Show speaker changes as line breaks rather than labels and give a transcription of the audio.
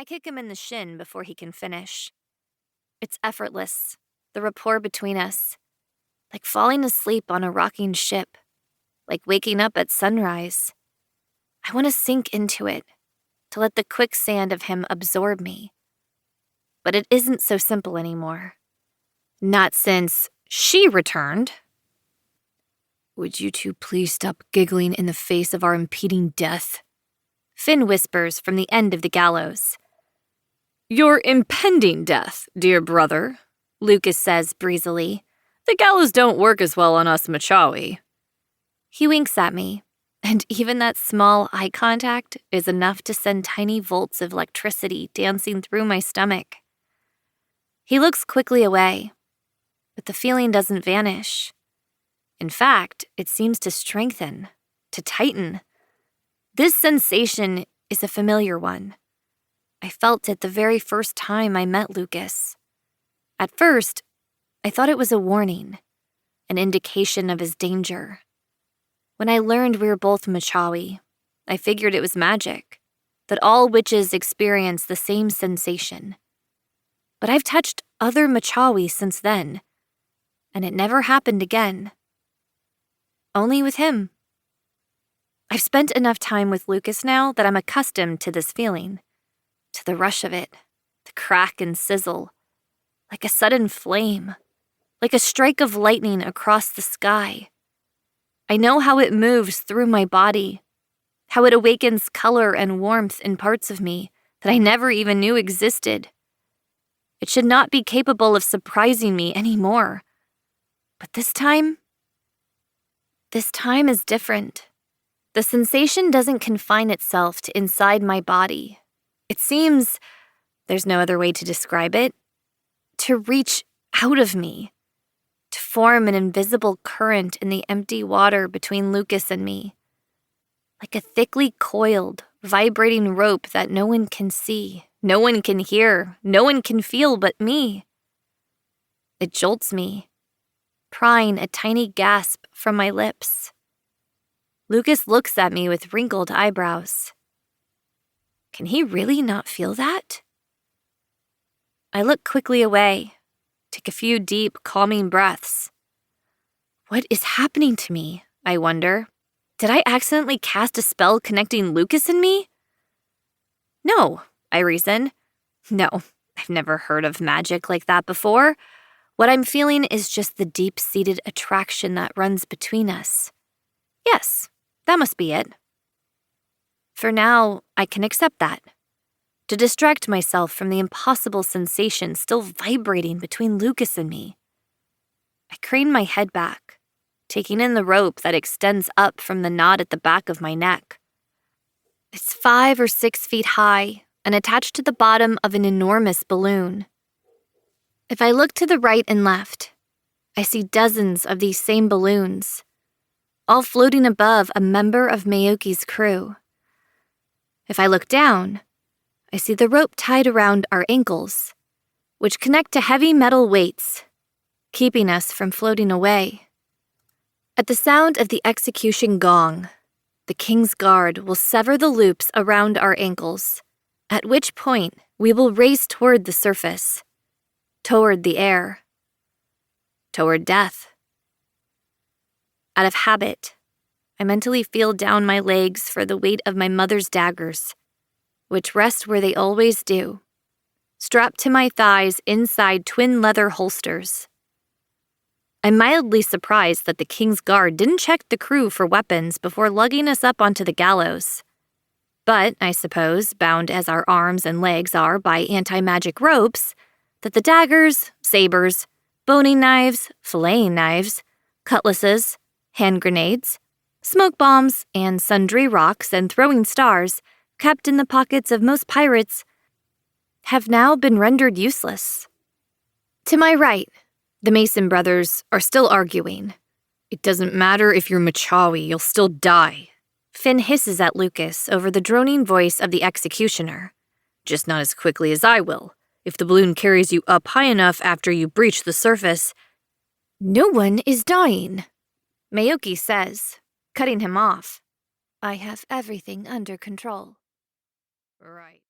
I kick him in the shin before he can finish. It's effortless, the rapport between us, like falling asleep on a rocking ship, like waking up at sunrise. I want to sink into it, to let the quicksand of him absorb me. But it isn't so simple anymore. Not since she returned. Would you two please stop giggling in the face of our impending death? Finn whispers from the end of the gallows. Your impending death, dear brother, Lukas says breezily. The gallows don't work as well on us Machawi. He winks at me, and even that small eye contact is enough to send tiny volts of electricity dancing through my stomach. He looks quickly away, but the feeling doesn't vanish. In fact, it seems to strengthen, to tighten. This sensation is a familiar one. I felt it the very first time I met Lukas. At first, I thought it was a warning, an indication of his danger. When I learned we were both Machawi, I figured it was magic, that all witches experience the same sensation. But I've touched other Machawi since then, and it never happened again. Only with him. I've spent enough time with Lukas now that I'm accustomed to this feeling, to the rush of it, the crack and sizzle, like a sudden flame, like a strike of lightning across the sky. I know how it moves through my body, how it awakens color and warmth in parts of me that I never even knew existed. It should not be capable of surprising me anymore. But this time is different. The sensation doesn't confine itself to inside my body. It seems, there's no other way to describe it, to reach out of me, to form an invisible current in the empty water between Lukas and me, like a thickly coiled, vibrating rope that no one can see, no one can hear, no one can feel but me. It jolts me, prying a tiny gasp from my lips. Lukas looks at me with wrinkled eyebrows. Can he really not feel that? I look quickly away, take a few deep, calming breaths. What is happening to me, I wonder? Did I accidentally cast a spell connecting Lukas and me? No, I reason. No, I've never heard of magic like that before. What I'm feeling is just the deep-seated attraction that runs between us. Yes, that must be it. For now, I can accept that. To distract myself from the impossible sensation still vibrating between Lukas and me. I crane my head back, taking in the rope that extends up from the knot at the back of my neck. It's 5 or 6 feet high and attached to the bottom of an enormous balloon. If I look to the right and left, I see dozens of these same balloons, all floating above a member of Mayoki's crew. If I look down, I see the rope tied around our ankles, which connect to heavy metal weights, keeping us from floating away. At the sound of the execution gong, the King's Guard will sever the loops around our ankles, at which point we will race toward the surface, toward the air, toward death. Out of habit, I mentally feel down my legs for the weight of my mother's daggers, which rest where they always do, strapped to my thighs inside twin leather holsters. I'm mildly surprised that the King's Guard didn't check the crew for weapons before lugging us up onto the gallows. But, I suppose, bound as our arms and legs are by anti-magic ropes, that the daggers, sabers, boning knives, filleting knives, cutlasses, hand grenades, smoke bombs, and sundry rocks and throwing stars kept in the pockets of most pirates have now been rendered useless. To my right, the Mason brothers are still arguing. It doesn't matter if you're Machawi, you'll still die. Finn hisses at Lukas over the droning voice of the executioner. Just not as quickly as I will. If the balloon carries you up high enough after you breach the surface. No one is dying, Mayoki says, cutting him off. I have everything under control. Right.